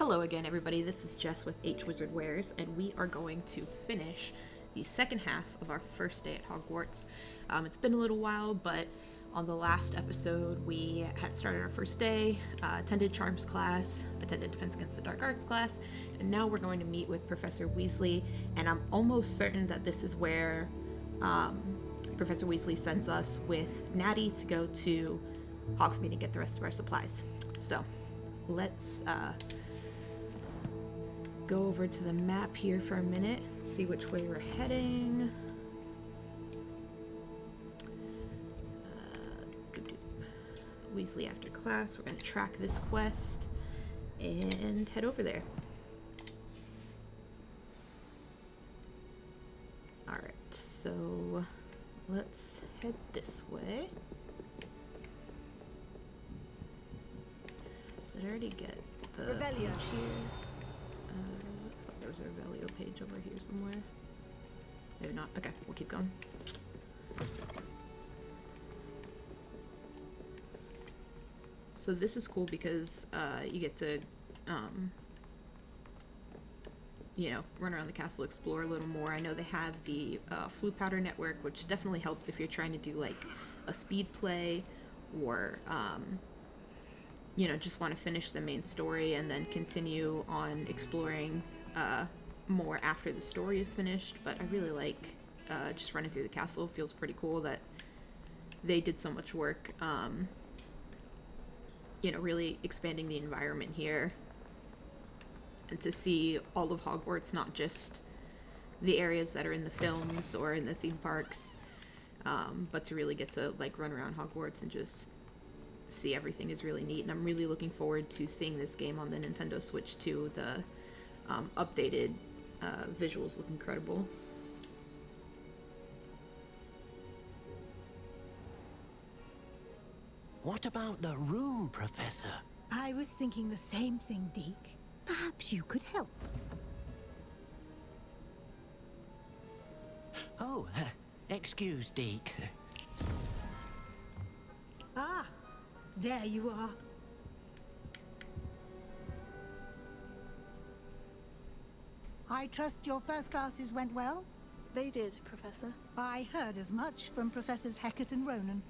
Hello again, everybody. This is Jess with H Wizard Wares, and we are going to finish the second half of our first day at Hogwarts. It's been a little while, but on the last episode, we had started our first day, attended Charms class, attended Defense Against the Dark Arts class, and now we're going to meet with Professor Weasley, and I'm almost certain that this is where Professor Weasley sends us with Natty to go to Hogsmeade and get the rest of our supplies. So, let's go over to the map here for a minute, see which way we're heading. Weasley after class. We're going to track this quest and head over there. Alright, so let's head this way. Did I already get the Revelio page here? I thought there was a Revelio page over here somewhere. Maybe not. Okay, we'll keep going. So this is cool because you get to, run around the castle, explore a little more. I know they have the Flue Powder Network, which definitely helps if you're trying to do like a speed play or, just want to finish the main story and then continue on exploring more after the story is finished. But I really like just running through the castle. It feels pretty cool that they did so much work. Really expanding the environment here, and to see all of Hogwarts, not just the areas that are in the films or in the theme parks, but to really get to like run around Hogwarts and just see everything is really neat. And I'm really looking forward to seeing this game on the Nintendo Switch too. The updated visuals look incredible. What about the room, Professor? I was thinking the same thing, Deke. Perhaps you could help. Oh, excuse, Deke. Ah, there you are. I trust your first classes went well? They did, Professor. I heard as much from Professors Hecat and Ronan.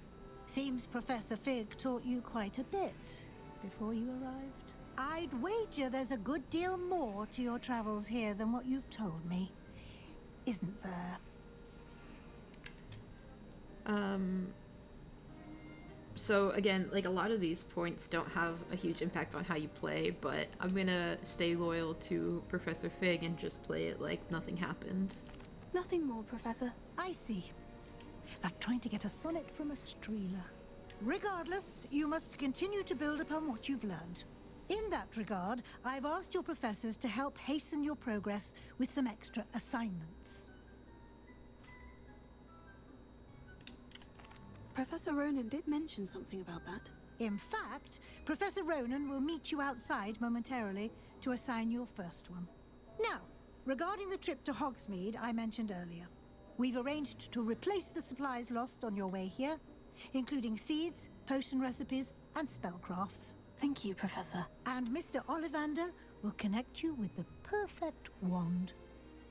Seems Professor Fig taught you quite a bit before you arrived. I'd wager there's a good deal more to your travels here than what you've told me. Isn't there? So again, like a lot of these points don't have a huge impact on how you play, but I'm gonna stay loyal to Professor Fig and just play it like nothing happened. Nothing more, Professor. I see. Like trying to get a sonnet from a streeler. Regardless, you must continue to build upon what you've learned. In that regard, I've asked your professors to help hasten your progress with some extra assignments. Professor Ronan did mention something about that. In fact, Professor Ronan will meet you outside momentarily to assign your first one. Now, regarding the trip to Hogsmeade I mentioned earlier, we've arranged to replace the supplies lost on your way here, including seeds, potion recipes, and spellcrafts. Thank you, Professor. And Mr. Ollivander will connect you with the perfect wand.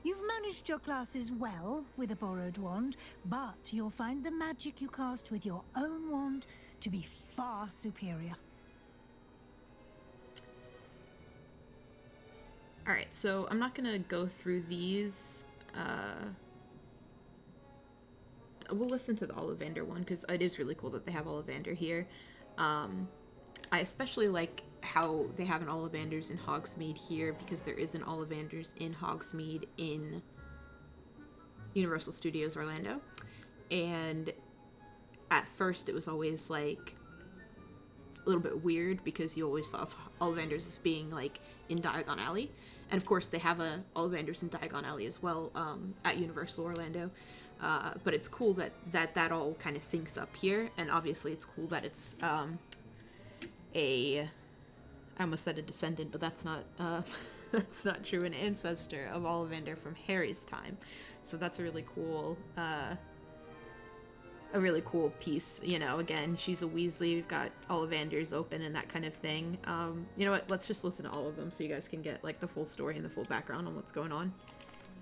You've managed your classes well with a borrowed wand, but you'll find the magic you cast with your own wand to be far superior. Alright, so I'm not gonna go through these. We'll listen to the Ollivander one, because it is really cool that they have Ollivander here. I especially like how they have an Ollivanders in Hogsmeade here, because there isn't Ollivanders in Hogsmeade in Universal Studios Orlando. And at first it was always like a little bit weird, because you always thought of Ollivanders as being like in Diagon Alley. And of course they have a Ollivanders in Diagon Alley as well, at Universal Orlando. But it's cool that all kind of syncs up here, and obviously it's cool that it's I almost said a descendant, but that's not that's not true, an ancestor of Ollivander from Harry's time. So that's a really cool a really cool piece. You know, again, she's a Weasley. We've got Ollivanders open and that kind of thing. You know what? Let's just listen to all of them so you guys can get like the full story and the full background on what's going on.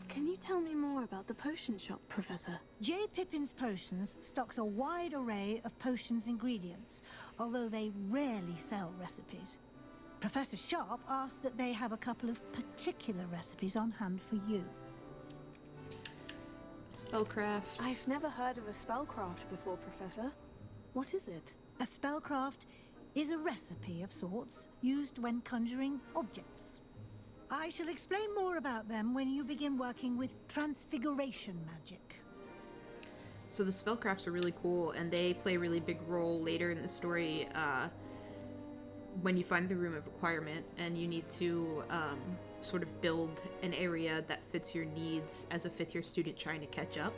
Can you tell me more about the potion shop, Professor? J. Pippin's Potions stocks a wide array of potions ingredients, although they rarely sell recipes. Professor Sharp asked that they have a couple of particular recipes on hand for you. Spellcraft. I've never heard of a spellcraft before, Professor. What is it? A spellcraft is a recipe of sorts used when conjuring objects. I shall explain more about them when you begin working with transfiguration magic. So the spellcrafts are really cool, and they play a really big role later in the story when you find the Room of Requirement, and you need to sort of build an area that fits your needs as a fifth-year student trying to catch up.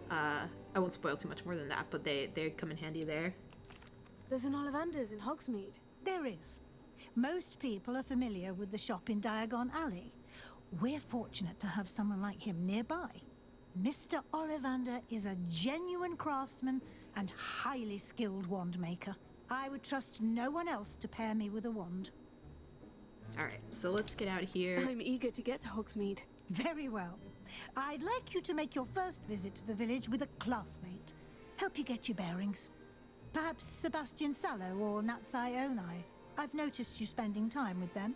I won't spoil too much more than that, but they come in handy there. There's an Ollivanders in Hogsmeade. There is. Most people are familiar with the shop in Diagon Alley. We're fortunate to have someone like him nearby. Mr. Ollivander is a genuine craftsman and highly skilled wand maker. I would trust no one else to pair me with a wand. Alright, so let's get out of here. I'm eager to get to Hogsmeade. Very well. I'd like you to make your first visit to the village with a classmate. Help you get your bearings. Perhaps Sebastian Sallow or Natsai Onai. I've noticed you spending time with them.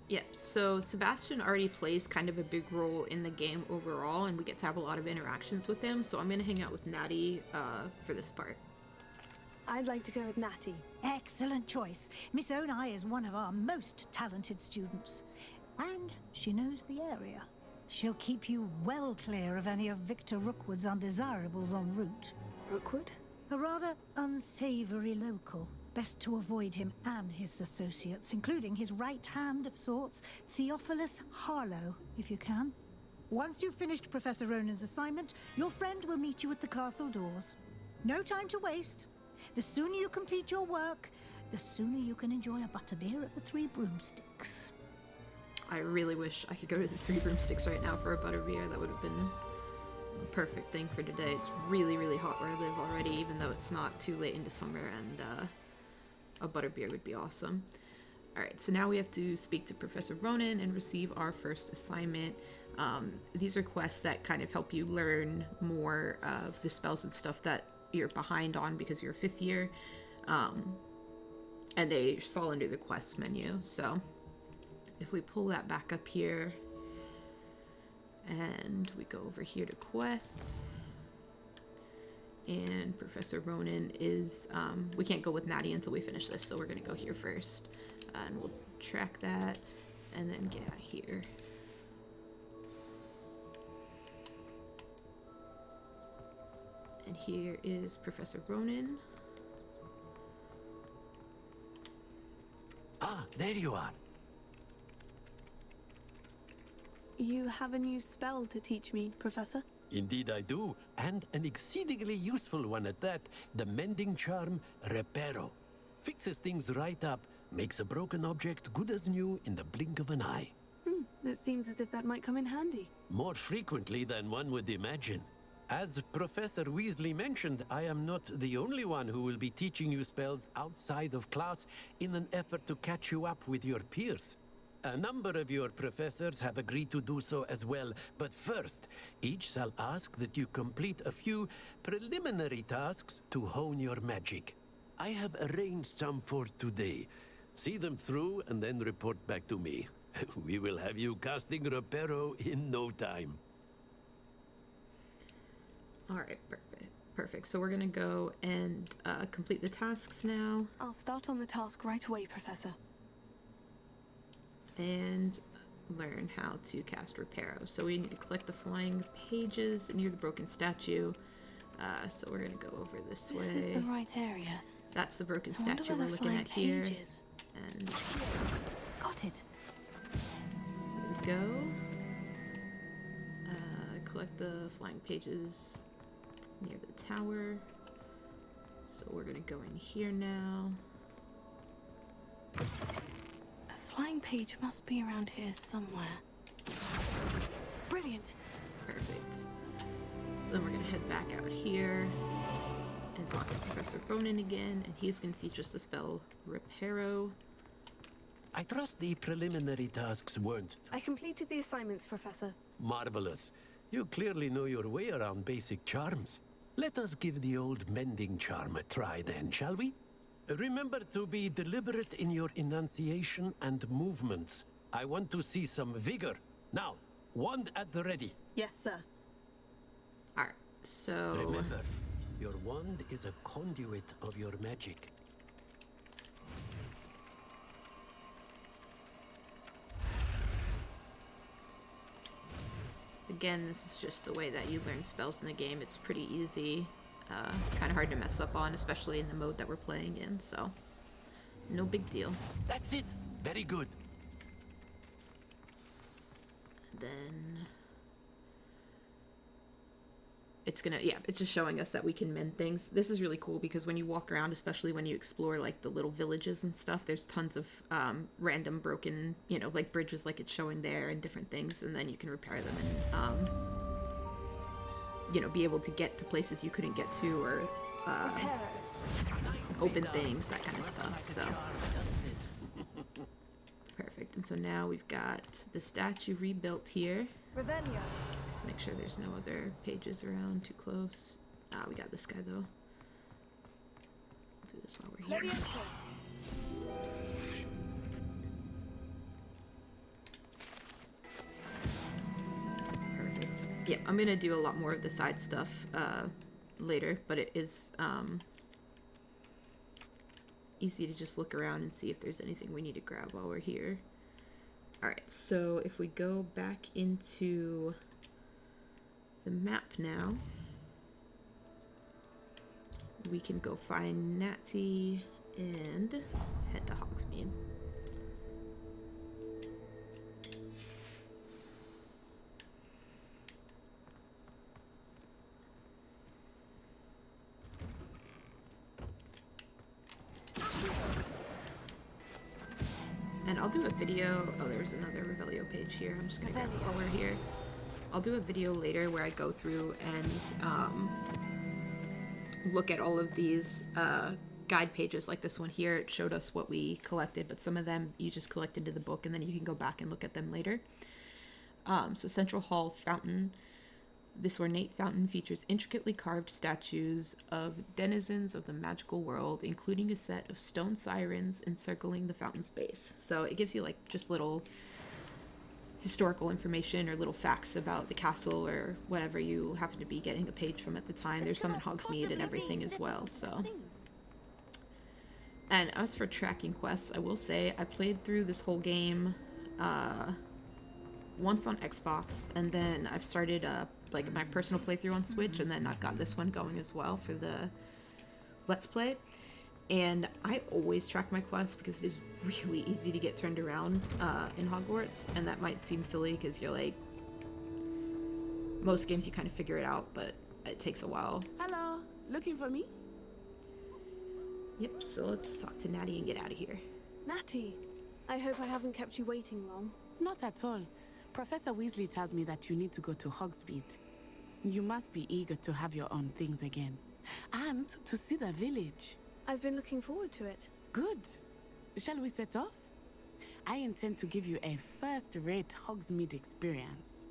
Yep, so Sebastian already plays kind of a big role in the game overall, and we get to have a lot of interactions with him, so I'm going to hang out with Natty for this part. I'd like to go with Natty. Excellent choice. Miss Onai is one of our most talented students. And she knows the area. She'll keep you well clear of any of Victor Rookwood's undesirables en route. Rookwood? A rather unsavory local. Best to avoid him and his associates, including his right hand of sorts, Theophilus Harlow, if you can. Once you've finished Professor Ronan's assignment, your friend will meet you at the castle doors. No time to waste. The sooner you complete your work, the sooner you can enjoy a butterbeer at the Three Broomsticks. I really wish I could go to the Three Broomsticks right now for a butterbeer. That would have been the perfect thing for today. It's really, really hot where I live already, even though it's not too late into summer, and a butterbeer would be awesome. Alright, so now we have to speak to Professor Ronan and receive our first assignment. These are quests that kind of help you learn more of the spells and stuff that you're behind on because you're a fifth year. And they fall under the quest menu. So if we pull that back up here and we go over here to quests, and Professor Ronan is, we can't go with Natty until we finish this, so we're going to go here first. And we'll track that and then get out of here. And here is Professor Ronan. Ah, there you are. You have a new spell to teach me, Professor? Indeed I do, and an exceedingly useful one at that. The mending charm, Reparo. Fixes things right up, makes a broken object good as new in the blink of an eye. It seems as if that might come in handy. More frequently than one would imagine. As Professor Weasley mentioned, I am not the only one who will be teaching you spells outside of class in an effort to catch you up with your peers. A number of your professors have agreed to do so as well, but first, each shall ask that you complete a few preliminary tasks to hone your magic. I have arranged some for today. See them through and then report back to me. We will have you casting Reparo in no time. Alright, perfect. So we're gonna go and complete the tasks now. I'll start on the task right away, Professor. And learn how to cast Reparo. So we need to collect the flying pages near the broken statue. So we're gonna go over this way. This is the right area. That's the broken I wonder statue where we're the looking flying at here. page is. And Got it. there we go. Collect the flying pages near the tower. So we're gonna go in here now. A flying page must be around here somewhere. Brilliant. Perfect. So then we're gonna head back out here and talk to Professor Ronan again, and he's going to teach us the spell Reparo. I trust the preliminary tasks weren't I completed the assignments, Professor. marvelous. You clearly know your way around basic charms. Let us give the old mending charm a try then, shall we? Remember to be deliberate in your enunciation and movements. I want to see some vigor. Now, wand at the ready. Yes, sir. Alright, so... Remember, your wand is a conduit of your magic. Again, this is just the way that you learn spells in the game. It's pretty easy. Kind of hard to mess up on, especially in the mode that we're playing in, so... No big deal. That's it! Very good. Then... It's gonna, yeah, it's just showing us that we can mend things. This is really cool because when you walk around, especially when you explore like the little villages and stuff, there's tons of random broken, you know, like bridges like it's showing there and different things, and then you can repair them and, you know, be able to get to places you couldn't get to, or open things, that kind of stuff, so. Perfect, and so now we've got the statue rebuilt here. Revelio. Let's make sure there's no other pages around too close. Ah, we got this guy though. We'll do this while we're here. Levioso. Perfect. Yeah, I'm gonna do a lot more of the side stuff later, but it is easy to just look around and see if there's anything we need to grab while we're here. Alright, so if we go back into the map now, we can go find Natty and head to Hogsmeade. And I'll do a video. Oh, there's another Revelio page here. I'm just gonna grab it while we're here. I'll do a video later where I go through and look at all of these guide pages like this one here. It showed us what we collected, but some of them you just collect into the book and then you can go back and look at them later. So Central Hall Fountain. This ornate fountain features intricately carved statues of denizens of the magical world, including a set of stone sirens encircling the fountain's base. So it gives you like just little historical information or little facts about the castle or whatever you happen to be getting a page from at the time. There's some in Hogsmeade and everything as well, so. And as for tracking quests, I will say I played through this whole game once on Xbox, and then I've started like my personal playthrough on Switch, and then I've got this one going as well for the Let's Play. And I always track my quests because it is really easy to get turned around in Hogwarts, and that might seem silly because you're like, most games you kind of figure it out, but it takes a while. Hello, looking for me? Yep, so let's talk to Natty and get out of here. Natty, I hope I haven't kept you waiting long. Not at all. Professor Weasley tells me that you need to go to Hogsmeade. You must be eager to have your own things again. And to see the village. I've been looking forward to it. Good. Shall we set off? I intend to give you a first-rate Hogsmeade experience.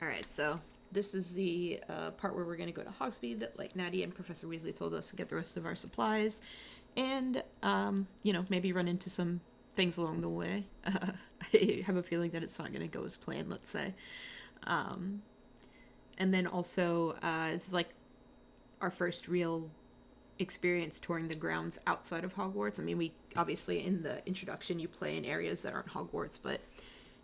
Alright, so this is the part where we're going to go to Hogsmeade, like Natty and Professor Weasley told us, to get the rest of our supplies. And, you know, maybe run into some things along the way. I have a feeling that it's not going to go as planned, let's say. And then also, it's like our first real experience touring the grounds outside of Hogwarts. I mean, we obviously in the introduction you play in areas that aren't Hogwarts, but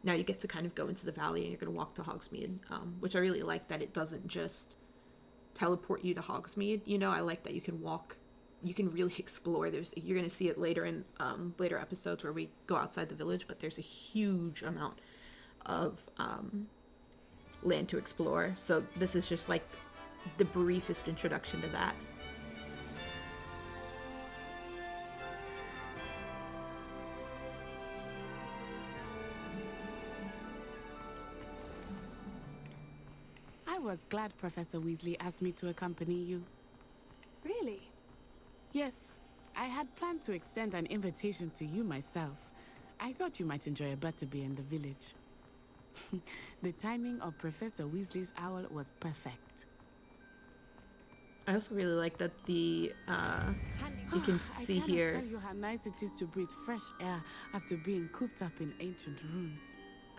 now you get to kind of go into the valley and you're going to walk to Hogsmeade, which I really like that it doesn't just teleport you to Hogsmeade. You know, I like that you can walk, you can really explore. You're going to see it later in later episodes where we go outside the village, but there's a huge amount of land to explore. So this is just like the briefest introduction to that. was glad Professor Weasley asked me to accompany you. Really? Yes, I had planned to extend an invitation to you myself. I thought you might enjoy a butterbeer in the village. The timing of Professor Weasley's owl was perfect. I also really like that the you can see I cannot here. tell you how nice it is to breathe fresh air after being cooped up in ancient rooms.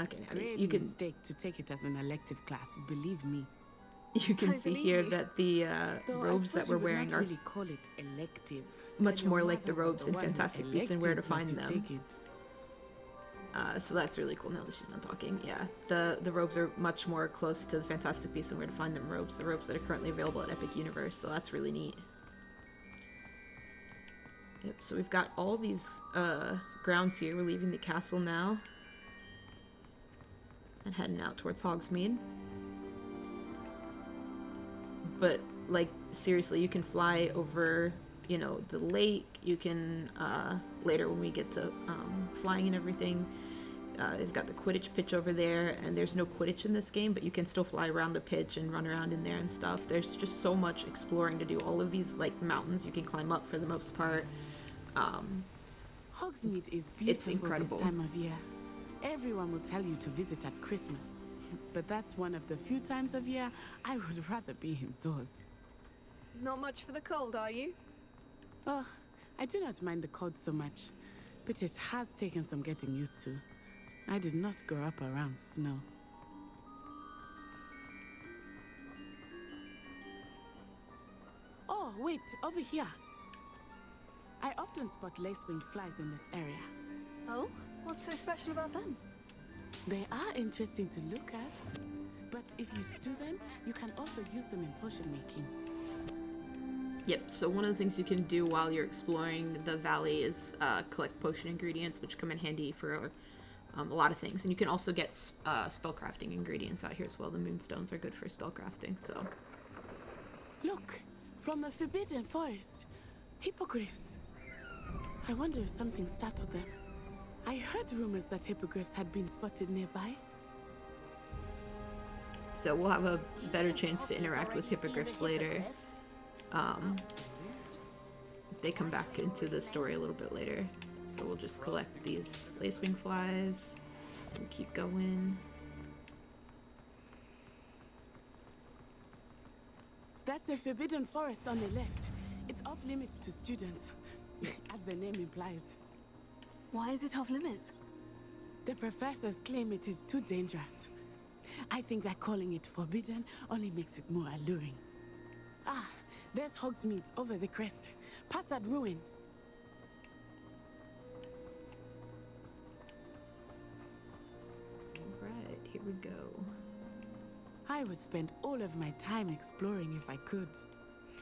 Okay, now Great you can mistake to take it as an elective class, believe me. you can I see believe here you. that the Though I robes that suppose we're you would wearing not are really call it elective. much Your more like the mother was robes in one who Fantastic Beasts and Where to elected Find you Them. take it. So that's really cool now that she's done talking. Yeah, the robes are much more close to the Fantastic Beasts and Where to Find Them robes, the robes that are currently available at Epic Universe, so that's really neat. Yep, so we've got all these grounds here. We're leaving the castle now and heading out towards Hogsmeade. But, like, seriously, you can fly over, you know, the lake. You can, later when we get to flying and everything, they've got the Quidditch pitch over there, and there's no Quidditch in this game, but you can still fly around the pitch and run around in there and stuff. There's just so much exploring to do. All of these, like, mountains you can climb up for the most part. Hogsmeade is beautiful It's incredible. this time of year. Everyone will tell you to visit at Christmas. But that's one of the few times of year I would rather be indoors. Not much for the cold, are you? Oh, I do not mind the cold so much, but it has taken some getting used to. I did not grow up around snow. Oh, wait, over here. I often spot lace-winged flies in this area. Oh? What's so special about them? They are interesting to look at, but if you stew them, you can also use them in potion making. Yep, so one of the things you can do while you're exploring the valley is collect potion ingredients, which come in handy for a lot of things. And you can also get spellcrafting ingredients out here as well. The moonstones are good for spellcrafting, so... Look, from the Forbidden Forest. Hippogriffs. I wonder if something startled them. I heard rumors that hippogriffs had been spotted nearby. So we'll have a better chance to interact with hippogriffs later. They come back into the story a little bit later. So we'll just collect these lacewing flies and keep going. That's the Forbidden Forest on the left. It's off limits to students, as the name implies. Why is it off limits? The professors claim it is too dangerous. I think that calling it forbidden only makes it more alluring. Ah, there's Hogsmeade over the crest. Past that ruin. Alright, here we go. I would spend all of my time exploring if I could.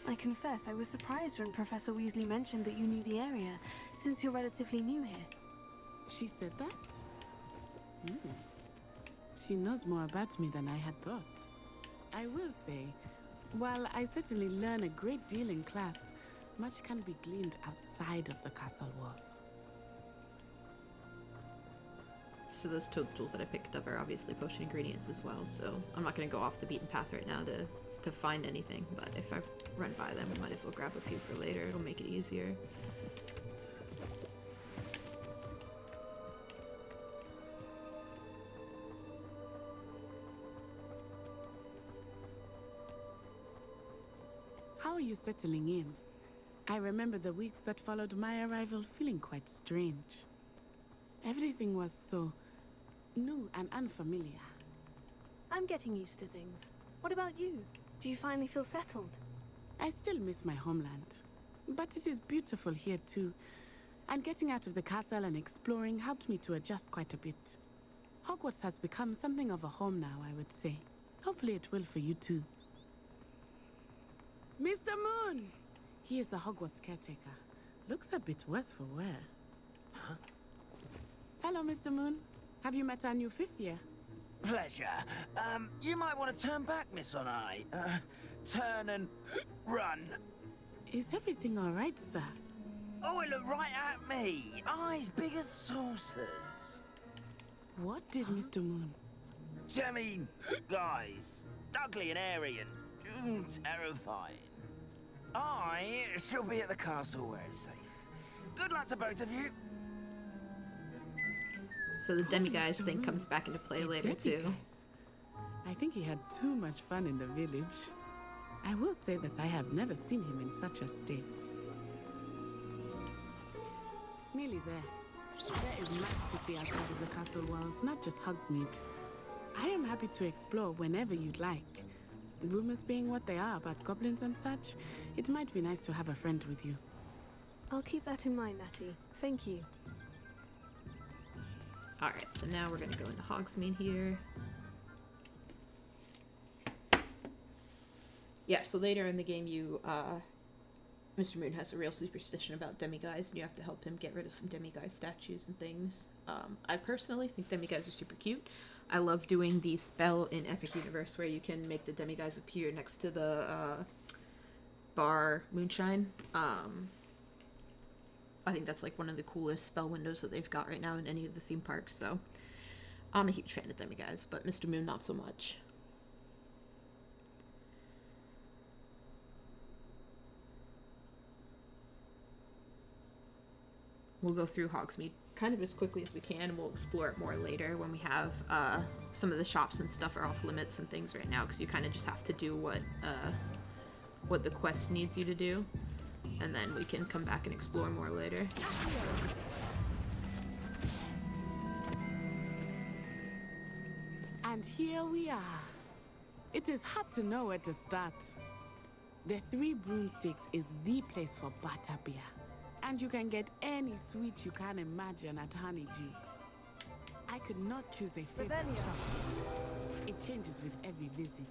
I confess, I was surprised when Professor Weasley mentioned that you knew the area, since you're relatively new here. She said that? She knows more about me than I had thought. I will say, while I certainly learn a great deal in class, much can be gleaned outside of the castle walls. So those toadstools that I picked up are obviously potion ingredients as well, so I'm not going to go off the beaten path right now to find anything, but if I run by them, I might as well grab a few for later. It'll make it easier. How are you settling in? I remember the weeks that followed my arrival feeling quite strange. Everything was so new and unfamiliar. I'm getting used to things. What about you? Do you finally feel settled? I still miss my homeland, but it is beautiful here too. And getting out of the castle and exploring helped me to adjust quite a bit. Hogwarts has become something of a home now, I would say. Hopefully it will for you too. Mr. Moon! He is the Hogwarts caretaker. Looks a bit worse for wear. Huh? Hello, Mr. Moon. Have you met our new fifth year? Pleasure. You might want to turn back, Miss On-Eye. Turn and run. Is everything all right, sir? Oh, it looked right at me. Eyes big as saucers. What did Mr. Moon? Jemmy, guys, ugly and airy and terrifying. I shall be at the castle where it's safe. Good luck to both of you. So the demiguise Mr. thing Moon. comes back into play The later too. demiguise. I think he had too much fun in the village. I will say that I have never seen him in such a state. Nearly there. There is much to see outside of the castle walls, not just Hogsmeade. I am happy to explore whenever you'd like. Rumors being what they are about goblins and such, it might be nice to have a friend with you. I'll keep that in mind, Natty. Thank you. Alright, so now we're gonna go into Hogsmeade here. Yeah, so later in the game Mr. Moon has a real superstition about demiguise, and you have to help him get rid of some demiguise statues and things. I personally think demiguise are super cute. I love doing the spell in Epic Universe where you can make the demiguise appear next to the bar moonshine. I think that's like one of the coolest spell windows that they've got right now in any of the theme parks, so I'm a huge fan of demiguise, but Mr. Moon not so much. We'll go through Hogsmeade kind of as quickly as we can, and we'll explore it more later when we have some of the shops and stuff are off limits and things right now, because you kind of just have to do what the quest needs you to do, and then we can come back and explore more later. And here we are. It is hard to know where to start. The Three Broomsticks is the place for butterbeer. And you can get any sweet you can imagine at Honeydukes. I could not choose a favorite Revelio. shop. It changes with every visit.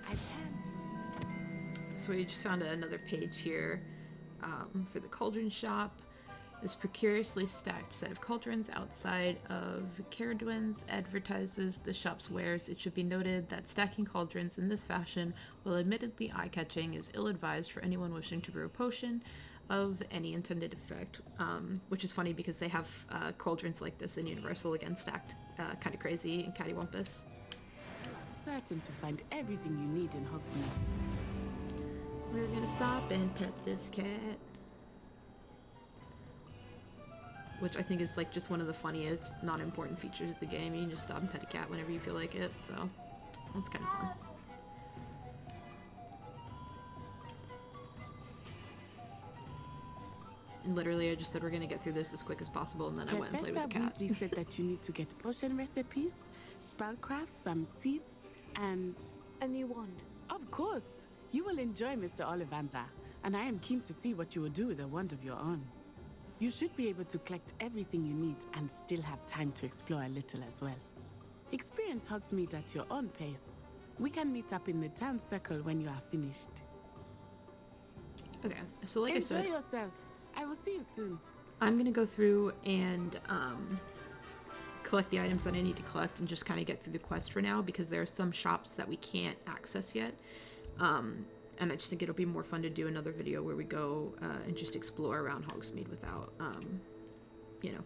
I can. So we just found another page here for the cauldron shop. This precariously stacked set of cauldrons outside of Caradwin's advertises the shop's wares. It should be noted that stacking cauldrons in this fashion, while admittedly eye-catching, is ill-advised for anyone wishing to brew a potion of any intended effect, which is funny because they have cauldrons like this in Universal, again stacked kind of crazy and cattywampus. Certain to find everything you need in Hogsmeade. We're gonna stop and pet this cat, which I think is like just one of the funniest, not important features of the game. You can just stop and pet a cat whenever you feel like it, so that's kind of fun. And literally, I just said we're gonna get through this as quick as possible, and then I went and played with the cat. Professor Weasley said that you need to get potion recipes, spellcrafts, some seeds, and... A new wand. Of course! You will enjoy Mr. Ollivander, and I am keen to see what you will do with a wand of your own. You should be able to collect everything you need and still have time to explore a little as well. Experience Hogsmeade at your own pace. We can meet up in the town circle when you are finished. Okay, so like I Enjoy said, yourself. I will see you soon. I'm gonna go through and collect the items that I need to collect and just kind of get through the quest for now, because there are some shops that we can't access yet. And I just think it'll be more fun to do another video where we go and just explore around Hogsmeade without, you know,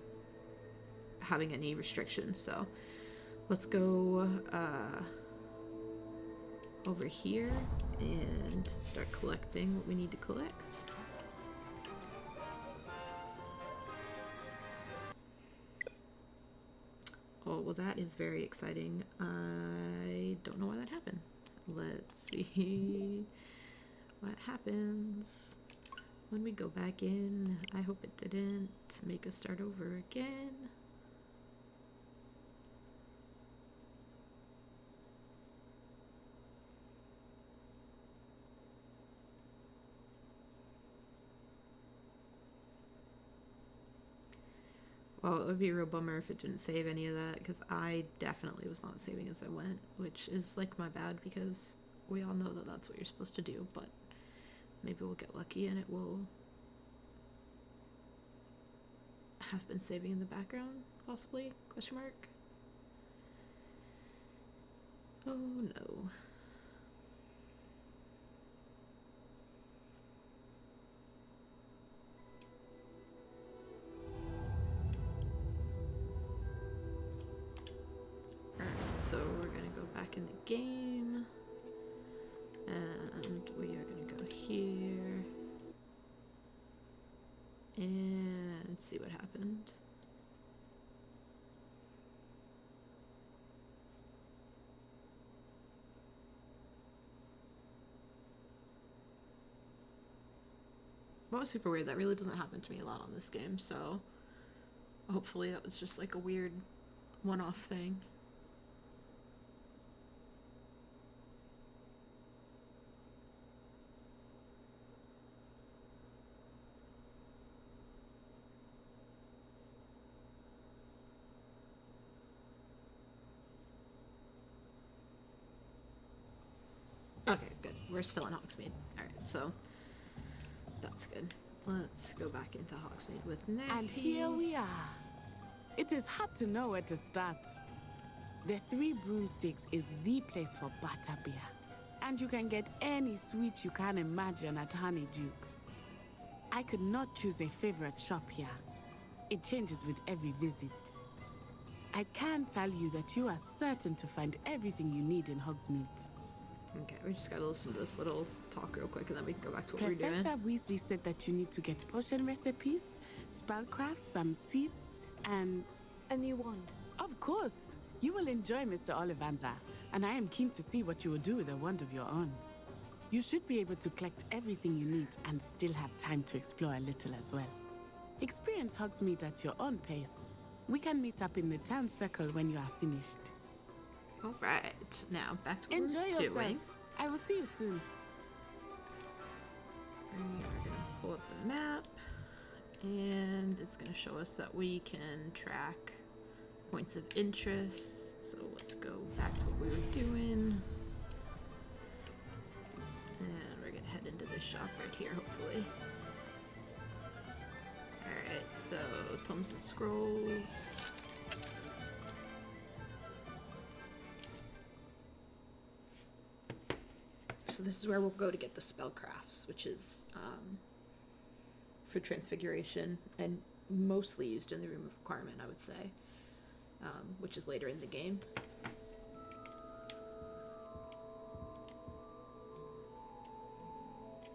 having any restrictions. So let's go over here and start collecting what we need to collect. Oh, well, that is very exciting. I don't know why that happened. Let's see what happens when we go back in. I hope it didn't make us start over again. Well, it would be a real bummer if it didn't save any of that, because I definitely was not saving as I went, which is like my bad, because we all know that that's what you're supposed to do, but maybe we'll get lucky and it will have been saving in the background, possibly, question mark. Oh no. So we're gonna go back in the game. see what happened. That was super weird. That really doesn't happen to me a lot on this game, so hopefully that was just like a weird one-off thing. Okay, good. We're still in Hogsmeade. Alright, so that's good. Let's go back into Hogsmeade with Natty. And here we are. It is hard to know where to start. The Three Broomsticks is the place for butterbeer. And you can get any sweet you can imagine at Honeydukes. I could not choose a favorite shop here. It changes with every visit. I can tell you that you are certain to find everything you need in Hogsmeade. Okay, we just gotta listen to this little talk real quick and then we can go back to what we're doing. Professor Weasley said that you need to get potion recipes, spellcrafts, some seeds, and A new wand. of course, you will enjoy Mr. Ollivander, and I am keen to see what you will do with a wand of your own. You should be able to collect everything you need and still have time to explore a little as well. Experience Hogsmeade at your own pace. We can meet up in the town circle when you are finished. Alright, now back to what Enjoy we're yourself. doing. I will see you soon. And we're gonna pull up the map, and it's gonna show us that we can track points of interest. So let's go back to what we were doing. And we're gonna head into this shop right here, hopefully. Alright, so Tomes and Scrolls. So this is where we'll go to get the spellcrafts, which is for transfiguration and mostly used in the Room of Requirement, I would say, which is later in the game.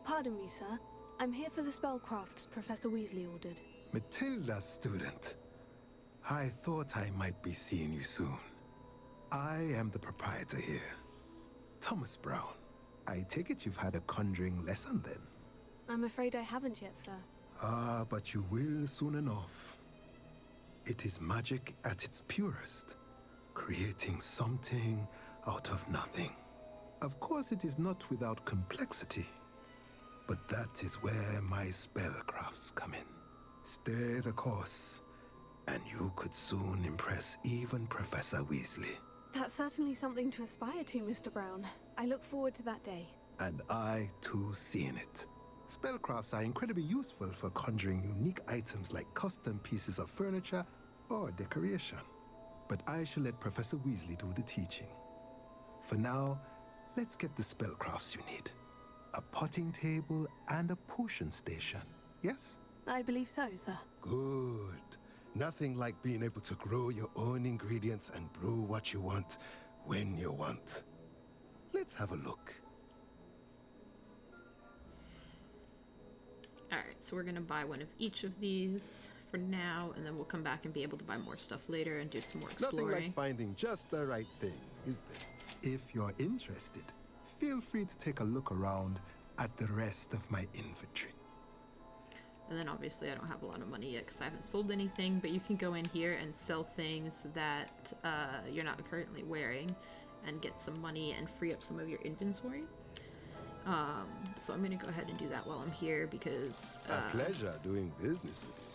Pardon me, sir. I'm here for the spellcrafts Professor Weasley ordered. Matilda's student. I thought I might be seeing you soon. I am the proprietor here, Thomas Brown. I take it you've had a conjuring lesson then? I'm afraid I haven't yet, sir. Ah, but you will soon enough. It is magic at its purest, creating something out of nothing. Of course, it is not without complexity, but that is where my spellcrafts come in. Stay the course, and you could soon impress even Professor Weasley. That's certainly something to aspire to, Mr. Brown. I look forward to that day. And I, too, seeing it. Spellcrafts are incredibly useful for conjuring unique items like custom pieces of furniture or decoration. But I shall let Professor Weasley do the teaching. For now, let's get the spellcrafts you need. A potting table and a potion station, yes? I believe so, sir. Good. Nothing like being able to grow your own ingredients and brew what you want when you want. Let's have a look. Alright, so we're gonna buy one of each of these for now, and then we'll come back and be able to buy more stuff later and do some more exploring. Nothing like finding just the right thing, is there? If you're interested, feel free to take a look around at the rest of my inventory. And then obviously I don't have a lot of money yet because I haven't sold anything, but you can go in here and sell things that you're not currently wearing and get some money and free up some of your inventory. So I'm going to go ahead and do that while I'm here because A pleasure doing business with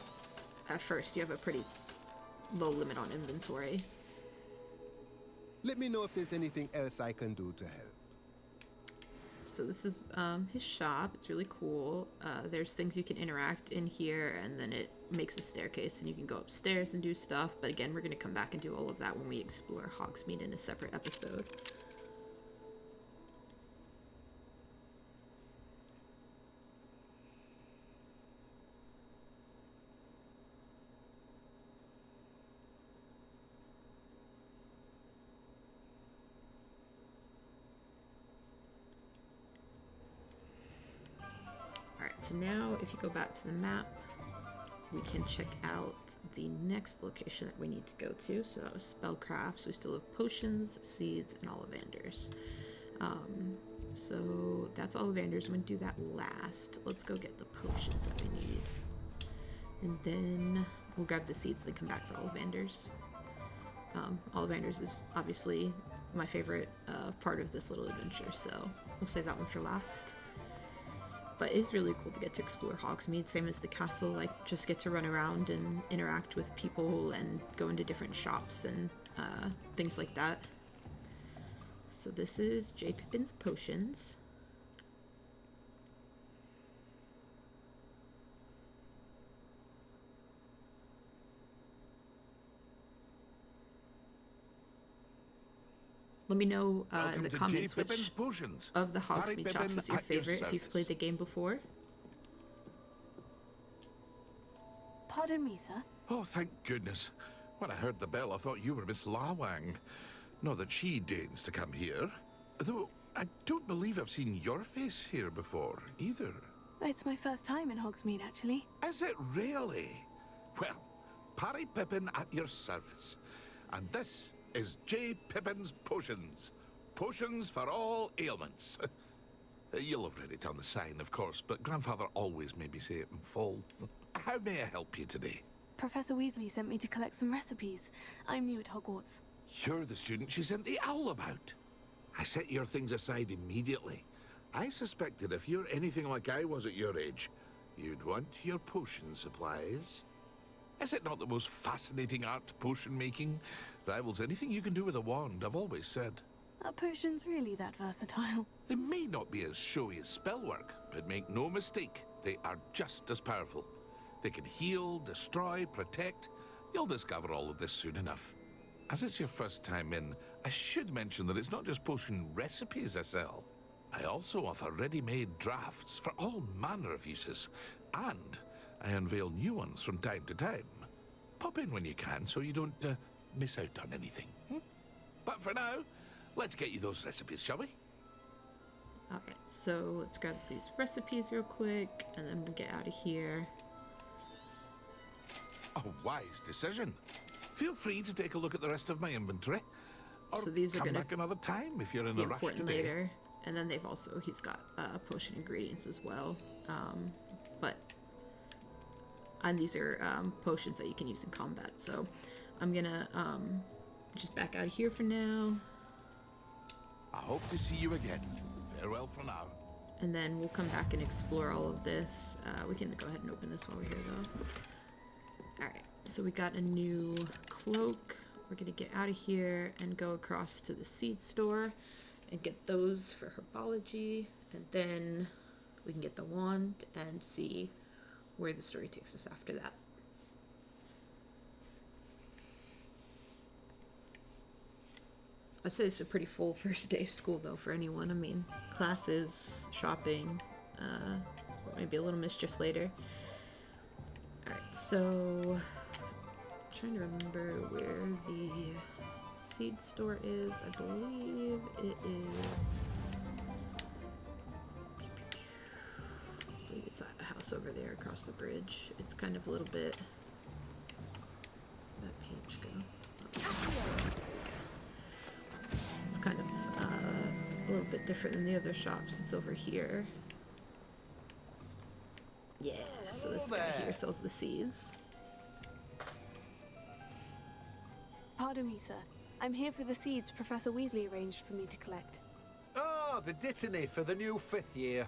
you. at first you have a pretty low limit on inventory. Let me know if there's anything else I can do to help. So this is his shop. It's really cool. There's things you can interact in here, and then it makes a staircase and you can go upstairs and do stuff. But again, we're going to come back and do all of that when we explore Hogsmeade in a separate episode. So now if you go back to the map, we can check out the next location that we need to go to. So that was spellcraft. So we still have potions, seeds, and Ollivanders. So that's Ollivanders. I'm going to do that last. Let's go get the potions that we need. And then we'll grab the seeds, then come back for Ollivanders. Ollivanders is obviously my favorite part of this little adventure, so we'll save that one for last. But it's really cool to get to explore Hogsmeade, same as the castle, like just get to run around and interact with people and go into different shops and things like that. So this is J. Pippin's Potions. Let me know in the comments which of the Hogsmeade shops is your favorite if you've played the game before. Pardon me, sir. Oh, thank goodness. When I heard the bell, I thought you were Miss Lawang. Not that she deigns to come here. Though, I don't believe I've seen your face here before, either. It's my first time in Hogsmeade, actually. Is it really? Well, Parry Pippin at your service. And this is J. Pippin's Potions. Potions for all ailments. You'll have read it on the sign, of course, but Grandfather always made me say it in full. How may I help you today? Professor Weasley sent me to collect some recipes. I'm new at Hogwarts. You're the student she sent the owl about. I set your things aside immediately. I suspected if you're anything like I was at your age, you'd want your potion supplies. Is it not the most fascinating art, potion making? Rivals anything you can do with a wand, I've always said. Are potions really that versatile? They may not be as showy as spellwork, but make no mistake, they are just as powerful. They can heal, destroy, protect. You'll discover all of this soon enough. As it's your first time in, I should mention that it's not just potion recipes I sell. I also offer ready-made drafts for all manner of uses, and I unveil new ones from time to time. Pop in when you can so you don't miss out on anything. But for now, let's get you those recipes, shall we? Alright, so let's grab these recipes real quick, and then we'll get out of here. A wise decision. Feel free to take a look at the rest of my inventory. Or So these are come gonna back another time if you're in be a rush important today. later. And then he's got potion ingredients as well. And these are potions that you can use in combat. So I'm gonna just back out of here for now. I hope to see you again. Farewell for now. And then we'll come back and explore all of this. We can go ahead and open this while we're here though. Alright, so we got a new cloak. We're gonna get out of here and go across to the seed store and get those for herbology, and then we can get the wand and see where the story takes us after that. I'd say it's a pretty full first day of school though for anyone. I mean, classes, shopping, maybe a little mischief later. Alright, so trying to remember where the seed store is. I believe it is. I believe it's that house over there across the bridge. It's kind of a little bit. Where'd that page go? Oh, it's kind of a little bit different than the other shops. It's over here. Yeah, so this guy here sells the seeds. Pardon me, sir. I'm here for the seeds Professor Weasley arranged for me to collect. Oh, the dittany for the new 5th year.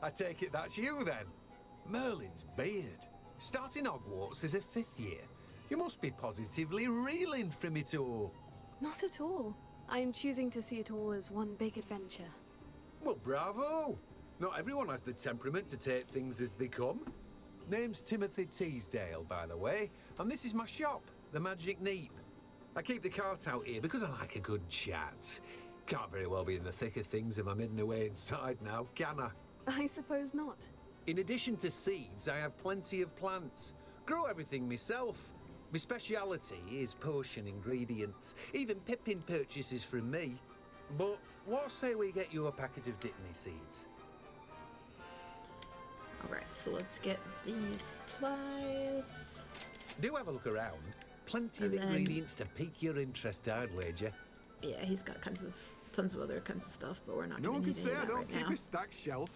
I take it that's you then. Merlin's beard. Starting Hogwarts as a 5th year. You must be positively reeling from it all. Not at all. I'm choosing to see it all as one big adventure. Well, bravo. Not everyone has the temperament to take things as they come. Name's Timothy Teasdale, by the way, and this is my shop, the Magic Neep. I keep the cart out here because I like a good chat. Can't very well be in the thick of things if I'm hidden away inside now, can I? I suppose not. In addition to seeds, I have plenty of plants. Grow everything myself. My speciality is potion ingredients. Even Pippin purchases from me. But what say we get you a packet of dittany seeds? Alright, so let's get these supplies. Do have a look around. Plenty of And then- ingredients to pique your interest, I'd wager. Yeah, he's got tons of other kinds of stuff, but we're not No going one to can need say any I of that don't right keep now. a stacked shelf.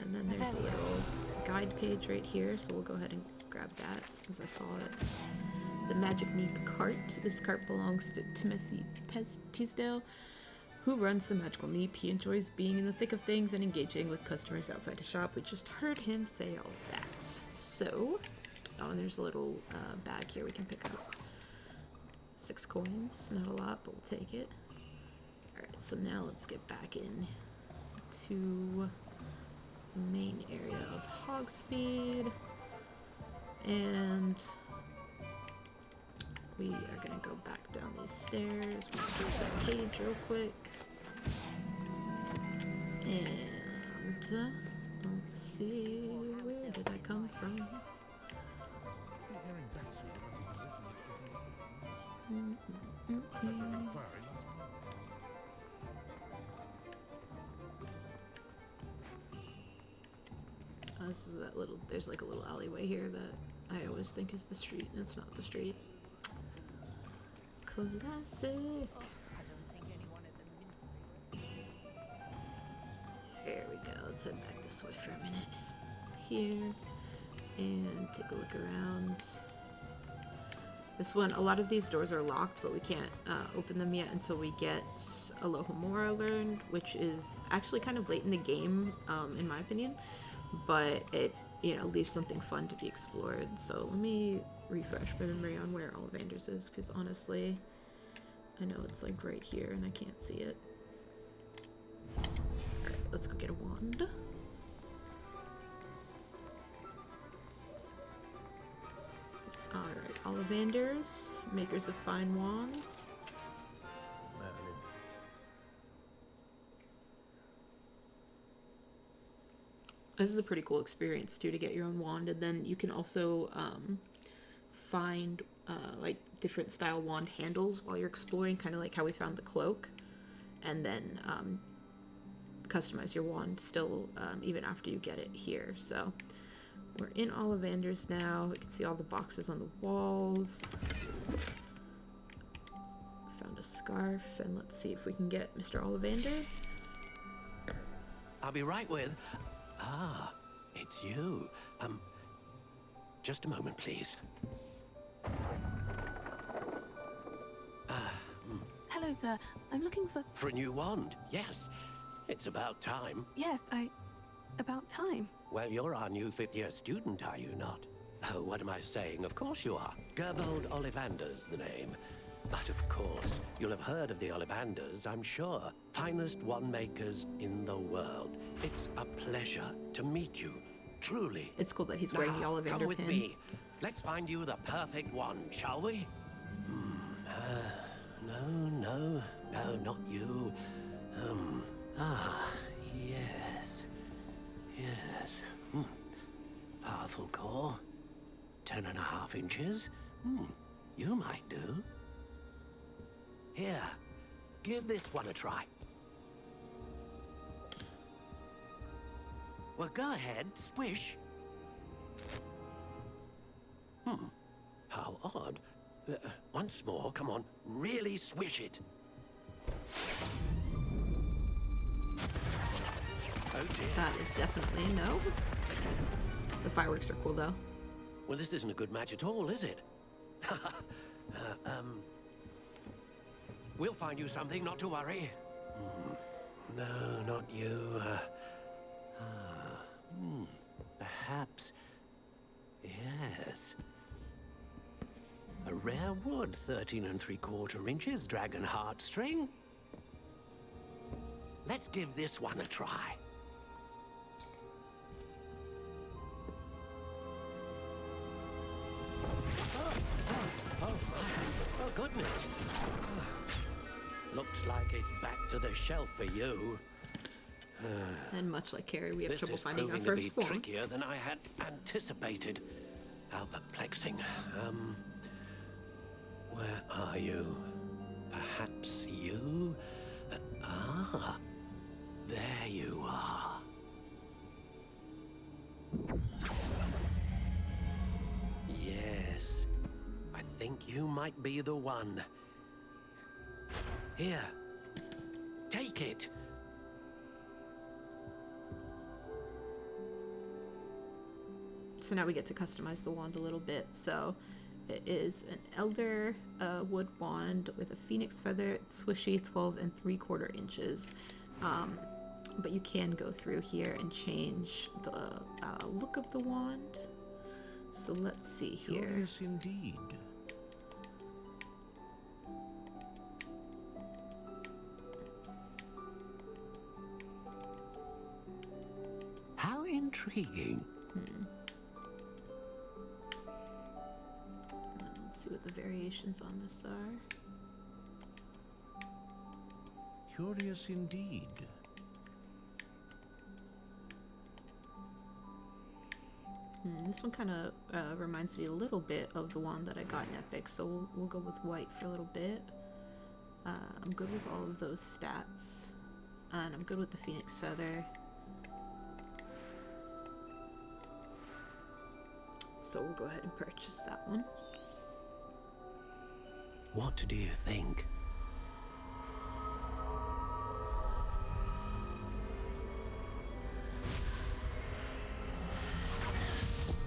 And then there's a little guide page right here, so we'll go ahead and grab that since I saw it. The Magic Neep cart. This cart belongs to Timothy Teasdale, who runs the Magical Neep. He enjoys being in the thick of things and engaging with customers outside his shop. We just heard him say all of that. So, oh, and there's a little bag here we can pick up. 6 coins, not a lot, but we'll take it. Alright, so now let's get back in to the main area of Hogsmeade. And we are gonna go back down these stairs. We'll switch that page real quick. And let's see, where did I come from? This is that little, there's like a little alleyway here that I always think is the street, and it's not the street. Classic. There we go. Let's head back this way for a minute. Here. And take a look around. This one, a lot of these doors are locked, but we can't open them yet until we get Alohomora learned, which is actually kind of late in the game, in my opinion. But it, you know, leaves something fun to be explored. So let me refresh my memory on where Ollivander's is, because honestly, I know it's like right here and I can't see it. Alright, let's go get a wand. Alright, Ollivander's, makers of fine wands. This is a pretty cool experience too, to get your own wand, and then you can also find like different style wand handles while you're exploring, kind of like how we found the cloak, and then customize your wand still even after you get it here. So we're in Ollivander's now. You can see all the boxes on the walls. Found a scarf, and let's see if we can get Mr. Ollivander. I'll be right with... Ah, it's you. Just a moment, please. Hello, sir. I'm looking for... For a new wand, yes. It's about time. Yes, about time. Well, you're our new 5th-year student, are you not? Oh, what am I saying? Of course you are. Gerbold Ollivander's the name. But of course, you'll have heard of the Ollivanders, I'm sure. Finest wand makers in the world. It's a pleasure to meet you, truly. It's cool that he's wearing the Now, Ollivander come with pin. me. Let's find you the perfect wand, shall we? No, not you. Yes. Powerful core. 10.5 inches. You might do. Here, give this one a try. Well, go ahead, swish. How odd. Once more, come on, really swish it. Oh dear. That is definitely a no. The fireworks are cool though. Well, this isn't a good match at all, is it? We'll find you something, not to worry. No, not you. Perhaps. Yes. A rare wood, 13 3/4 inches, dragon heartstring. Let's give this one a try. Oh, goodness. Looks like it's back to the shelf for you. And much like Carrie, we have This trouble is finding our proving to first be one. trickier than I had anticipated. How perplexing. Where are you? Perhaps you? There you are. think you might be the one. Here, take it. So now we get to customize the wand a little bit. So it is an elder wood wand with a phoenix feather, swishy, 12 3/4 inches. But you can go through here and change the look of the wand. So let's see here. Curious indeed. How intriguing. Let's see what the variations on this are. Curious indeed. This one kind of reminds me a little bit of the wand that I got in Epic, so we'll go with white for a little bit. I'm good with all of those stats, and I'm good with the Phoenix Feather. So we'll go ahead and purchase that one. What do you think?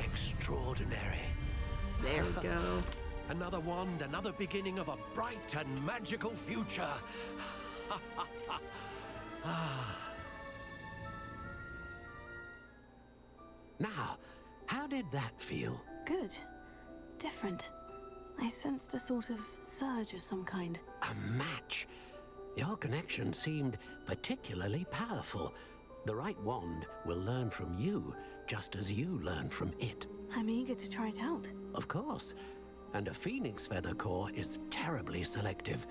Extraordinary. There we go. Another wand, another beginning of a bright and magical future. Now, how did that feel? Good. Different. I sensed a sort of surge of some kind. A match. Your connection seemed particularly powerful. The right wand will learn from you, just as you learn from it. I'm eager to try it out. Of course. And a phoenix feather core is terribly selective.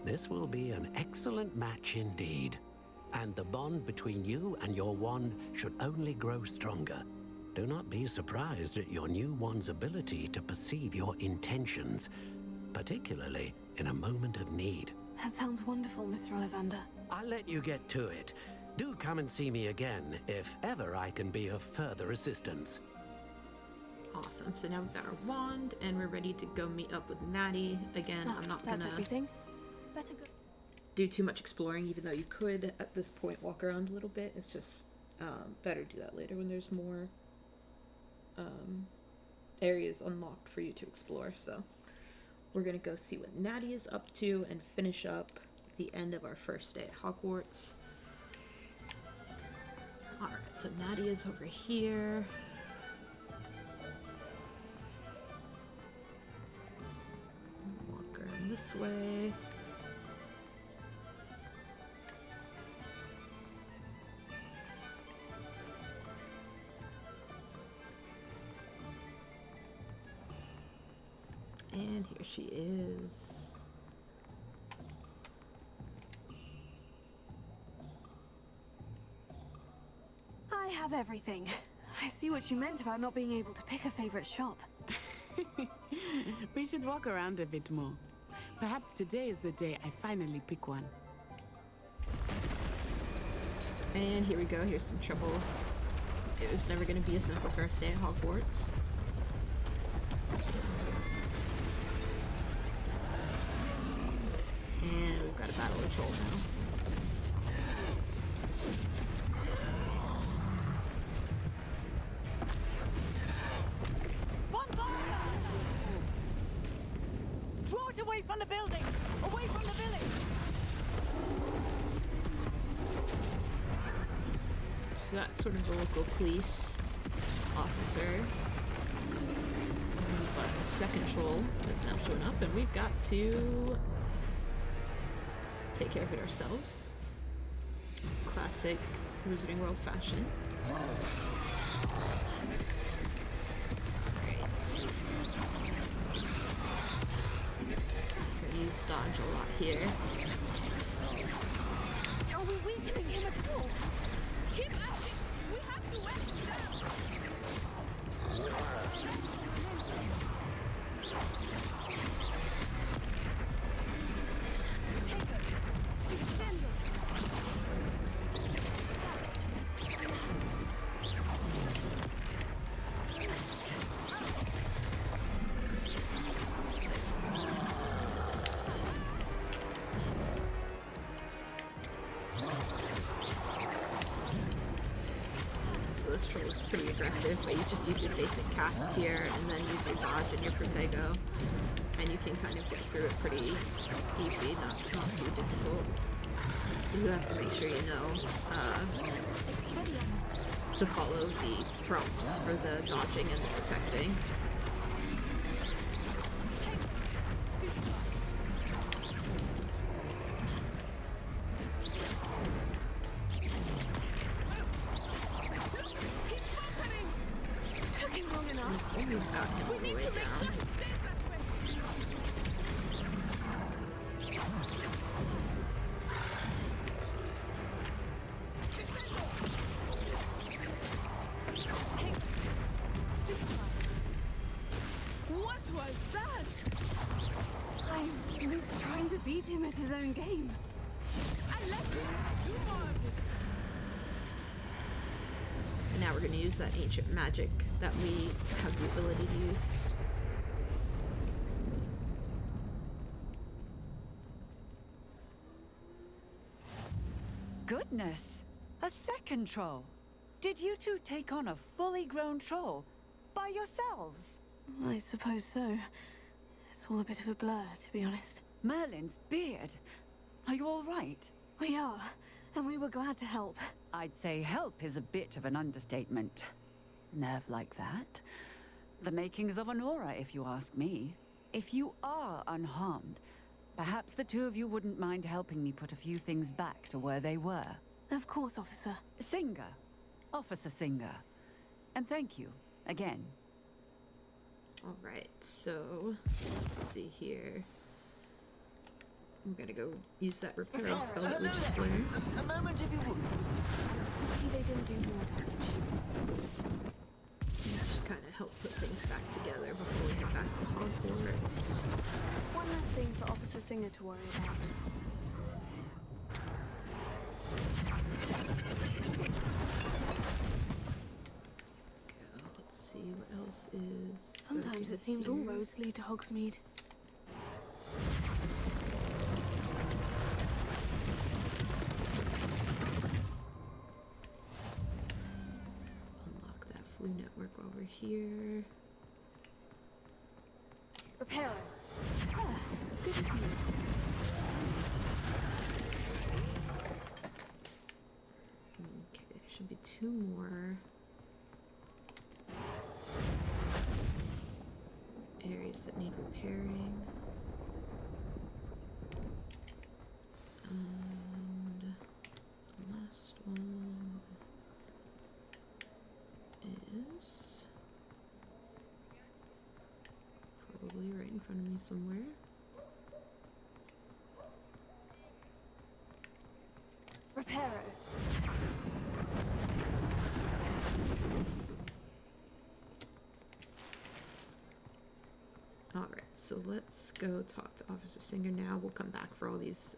This will be an excellent match indeed. And the bond between you and your wand should only grow stronger. Do not be surprised at your new wand's ability to perceive your intentions, particularly in a moment of need. That sounds wonderful, Mr. Ollivander. I'll let you get to it. Do come and see me again if ever I can be of further assistance. Awesome. So now we've got our wand, and we're ready to go meet up with Natty. Again, I'm not That's gonna everything. Better go. do too much exploring, even though you could, at this point, walk around a little bit. It's just better to do that later when there's more areas unlocked for you to explore. So we're gonna go see what Natty is up to and finish up the end of our first day at Hogwarts. Alright, so Natty is over here. Walk around this way. And here she is. I have everything. I see what you meant about not being able to pick a favorite shop. We should walk around a bit more. Perhaps today is the day I finally pick one. And here we go. Here's some trouble. It was never going to be a simple first day at Hogwarts. And we've got a battle of troll now. Draw it away from the building! Away from the village! So that's sort of the local police officer. But the second troll has now shown up, and we've got to take care of it ourselves. Classic Wizarding World fashion. Use dodge a lot here. Are we weakening him at all? Keep at it! We have to wear him down! Take her! Stupendo! pretty aggressive, but you just use your basic cast here, and then use your dodge and your protego, and you can kind of get through it pretty easy, not too difficult. You have to make sure you know to follow the prompts for the dodging and the protecting. Almost got him all the way down. What was that? I was trying to beat him at his own game. I left it. Do more of it. And now we're going to use that ancient magic that we have the ability to use. Goodness! A second troll! Did you two take on a fully grown troll? By yourselves? I suppose so. It's all a bit of a blur, to be honest. Merlin's beard! Are you all right? We are, and we were glad to help. I'd say help is a bit of an understatement. Nerve like that? The makings of an aura, if you ask me. If you are unharmed, perhaps the two of you wouldn't mind helping me put a few things back to where they were. Of course, officer. Singer. Officer Singer. And thank you, again. Alright, so let's see here. We're gonna go use that repair spell that we just learned. A moment if you would. Maybe they didn't do more damage. Just kind of help put things back together before we head back to Hogwarts. One less thing for Officer Singer to worry about. Let's see what else is. Sometimes it seems all roads lead to Hogsmeade. Unlock that flu network while we're here. Reparo. Ah, good as new. Okay, should be two more areas that need repairing. And the last one is probably right in front of me somewhere. Reparo. Alright, so let's go talk to Officer Singer now. We'll come back for all these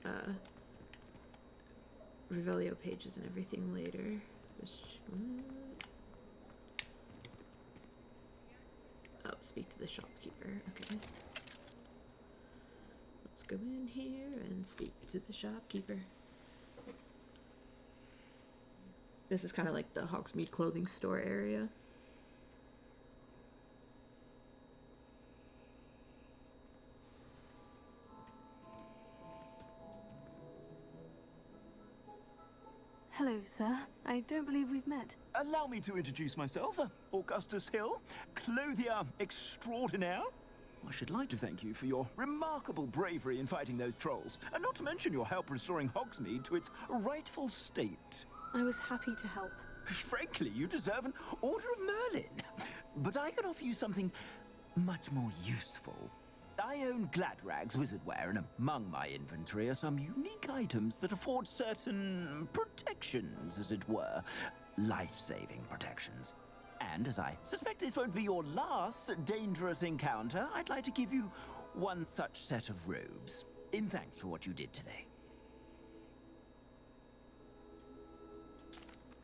Revelio pages and everything later. This one. Oh, speak to the shopkeeper. Okay. Let's go in here and speak to the shopkeeper. This is kind of like the Hogsmeade clothing store area. Hello, sir. I don't believe we've met. Allow me to introduce myself. Augustus Hill, clothier extraordinaire. I should like to thank you for your remarkable bravery in fighting those trolls, and not to mention your help restoring Hogsmeade to its rightful state. I was happy to help. Frankly, you deserve an Order of Merlin. But I can offer you something much more useful. I own Gladrag's wizardware, and among my inventory are some unique items that afford certain protections, as it were. Life-saving protections. And as I suspect this won't be your last dangerous encounter, I'd like to give you one such set of robes, in thanks for what you did today.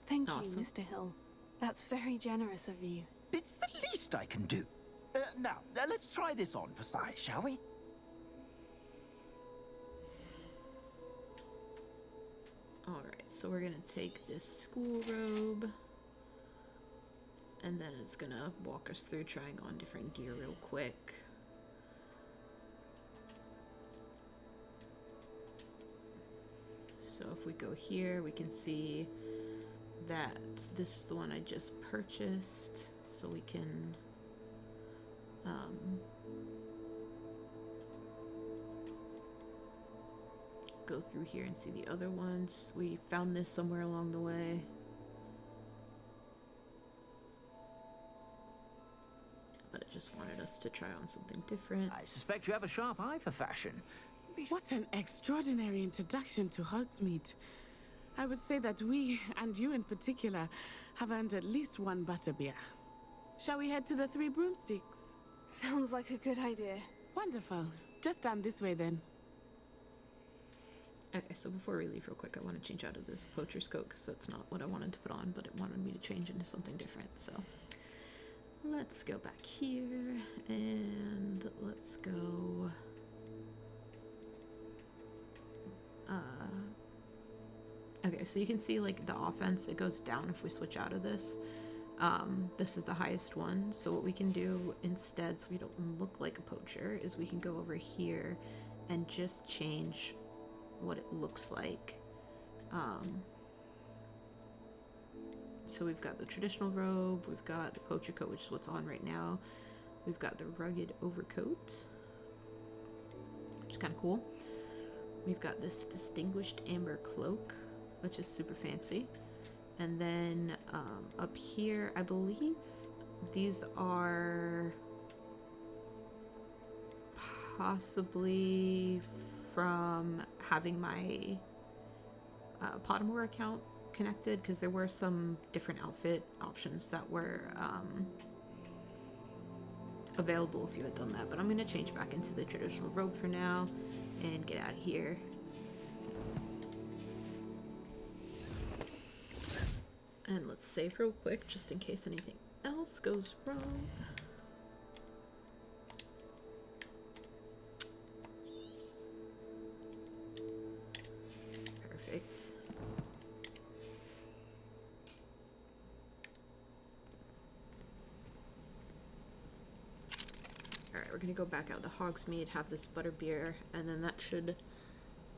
Thank Awesome. you, Mr. Hill. That's very generous of you. It's the least I can do. Now, let's try this on for size, shall we? Alright, so we're gonna take this school robe. And then it's gonna walk us through trying on different gear real quick. So if we go here, we can see that this is the one I just purchased. So we can go through here and see the other ones. We found this somewhere along the way. But it just wanted us to try on something different. I suspect you have a sharp eye for fashion. What an extraordinary introduction to Hogsmeade. I would say that we, and you in particular, have earned at least one butterbeer. Shall we head to the Three Broomsticks? Sounds like a good idea. Wonderful. Just down this way then. Okay, so before we leave real quick, I want to change out of this poacher's coat because that's not what I wanted to put on, but it wanted me to change into something different, so let's go back here and let's go okay, so you can see like the offense, it goes down if we switch out of this. This is the highest one, so what we can do instead so we don't look like a poacher is we can go over here and just change what it looks like. So we've got the traditional robe, we've got the poacher coat, which is what's on right now. We've got the rugged overcoat, which is kind of cool. We've got this distinguished amber cloak, which is super fancy. And then up here, I believe these are possibly from having my Pottermore account connected, because there were some different outfit options that were available if you had done that. But I'm going to change back into the traditional robe for now and get out of here. And let's save real quick just in case anything else goes wrong. Perfect. Alright, we're gonna go back out to Hogsmeade, have this butterbeer, and then that should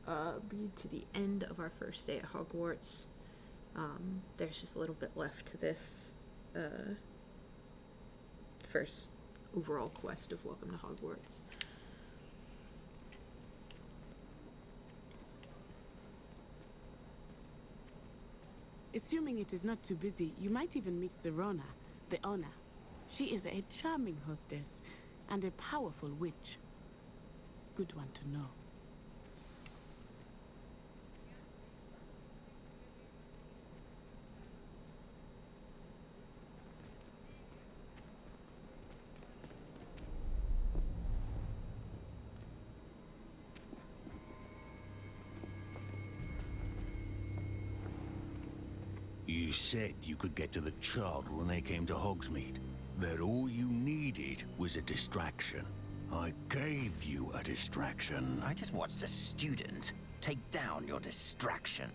lead to the end of our first day at Hogwarts. There's just a little bit left to this first overall quest of Welcome to Hogwarts. Assuming it is not too busy, you might even meet Serona, the owner. She is a charming hostess and a powerful witch. Good one to know. You said you could get to the child when they came to Hogsmeade. That all you needed was a distraction. I gave you a distraction. I just watched a student take down your distraction.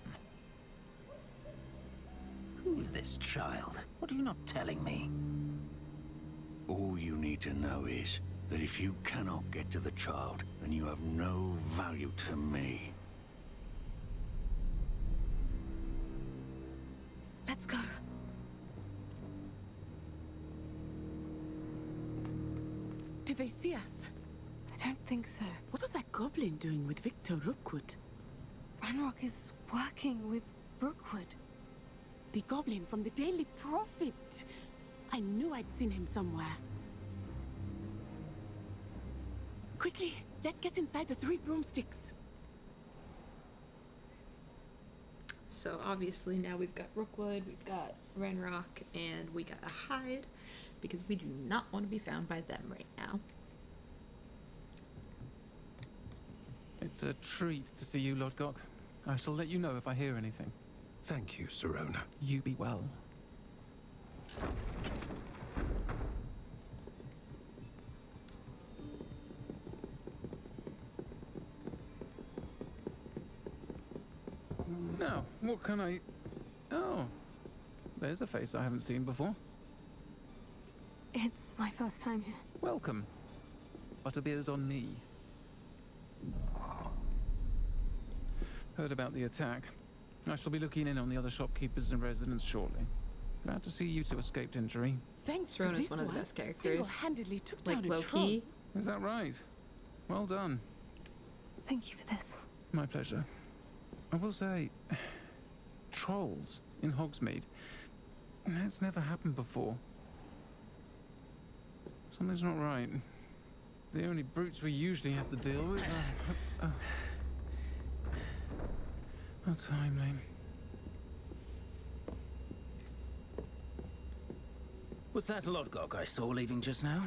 Who's this child? What are you not telling me? All you need to know is that if you cannot get to the child, then you have no value to me. Let's go. Did they see us? I don't think so. What was that goblin doing with Victor Rookwood? Ranrock is working with Rookwood. The goblin from the Daily Prophet. I knew I'd seen him somewhere. Quickly, let's get inside the Three Broomsticks. So obviously now we've got Rookwood, we've got Ranrock, and we gotta hide because we do not want to be found by them right now. It's a treat to see you, Lord Gok. I shall let you know if I hear anything. Thank you, Serona. You be well. Now, what can I... Oh, there's a face I haven't seen before. It's my first time here. Welcome. Butterbeer's on me. Heard about the attack. I shall be looking in on the other shopkeepers and residents shortly. Glad to see you two escaped injury. Thanks to Rona's this one of the best characters. Single-handedly took Like down a low troll. key. Is that right? Well done. Thank you for this. My pleasure. I will say, trolls in Hogsmeade. That's never happened before. Something's not right. The only brutes we usually have to deal with are... How timely. Was that Lodgok I saw leaving just now?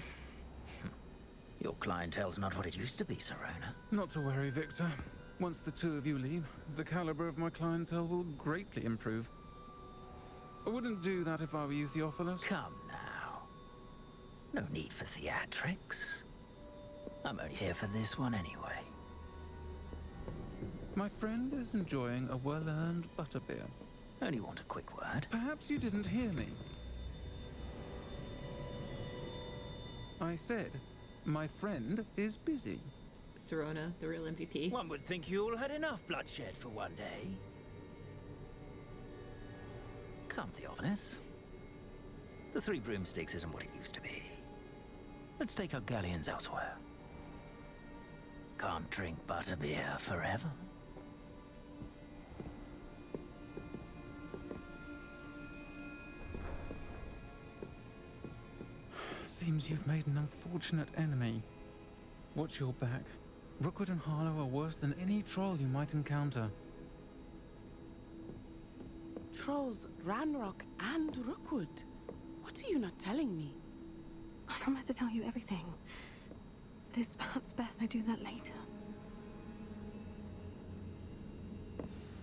Your clientele's not what it used to be, Serona. Not to worry, Victor. Once the two of you leave, the caliber of my clientele will greatly improve. I wouldn't do that if I were you, Theophilus. Come now. No need for theatrics. I'm only here for this one anyway. My friend is enjoying a well-earned butterbeer. Only want a quick word. Perhaps you didn't hear me. I said, my friend is busy. Serona, the real MVP. One would think you all had enough bloodshed for one day. Come, Theophilus. The Three Broomsticks isn't what it used to be. Let's take our galleons elsewhere. Can't drink butterbeer forever. Seems you've made an unfortunate enemy. Watch your back. Rookwood and Harlow are worse than any troll you might encounter. Trolls, Ranrock, and Rookwood. What are you not telling me? I promise to tell you everything. It is perhaps best I do that later.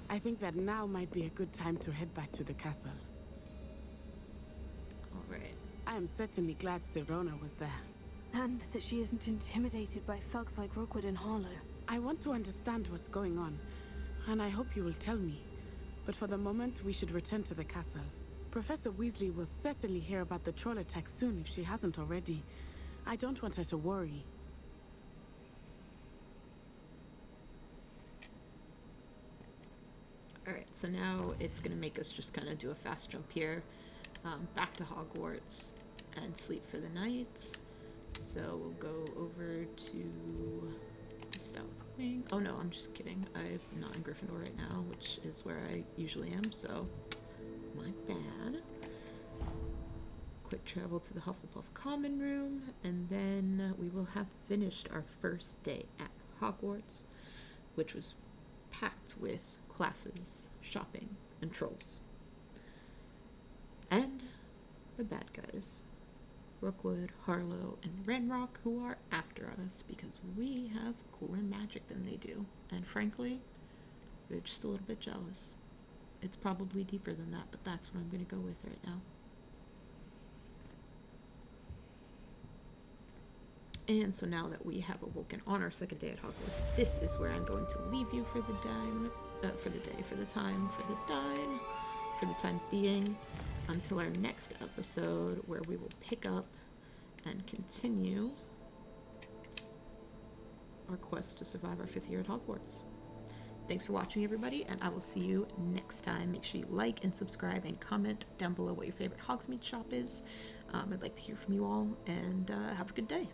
I think that now might be a good time to head back to the castle. All right. I am certainly glad Serona was there. And that she isn't intimidated by thugs like Rookwood and Harlow. I want to understand what's going on, and I hope you will tell me. But for the moment, we should return to the castle. Professor Weasley will certainly hear about the troll attack soon if she hasn't already. I don't want her to worry. Alright, so now it's going to make us just kind of do a fast jump here. Back to Hogwarts and sleep for the night. So we'll go over to the South Wing. Oh no, I'm just kidding. I'm not in Gryffindor right now, which is where I usually am, so my bad. Quick travel to the Hufflepuff Common Room, and then we will have finished our first day at Hogwarts, which was packed with classes, shopping, and trolls. And the bad guys. Rookwood, Harlow, and Ranrock, who are after us because we have cooler magic than they do. And frankly, we're just a little bit jealous. It's probably deeper than that, but that's what I'm going to go with right now. And so now that we have awoken on our second day at Hogwarts, this is where I'm going to leave you for the time being, until our next episode, where we will pick up and continue our quest to survive our 5th year at Hogwarts. Thanks for watching, everybody, and I will see you next time. Make sure you like and subscribe and comment down below what your favorite Hogsmeade shop is. I'd like to hear from you all, and have a good day.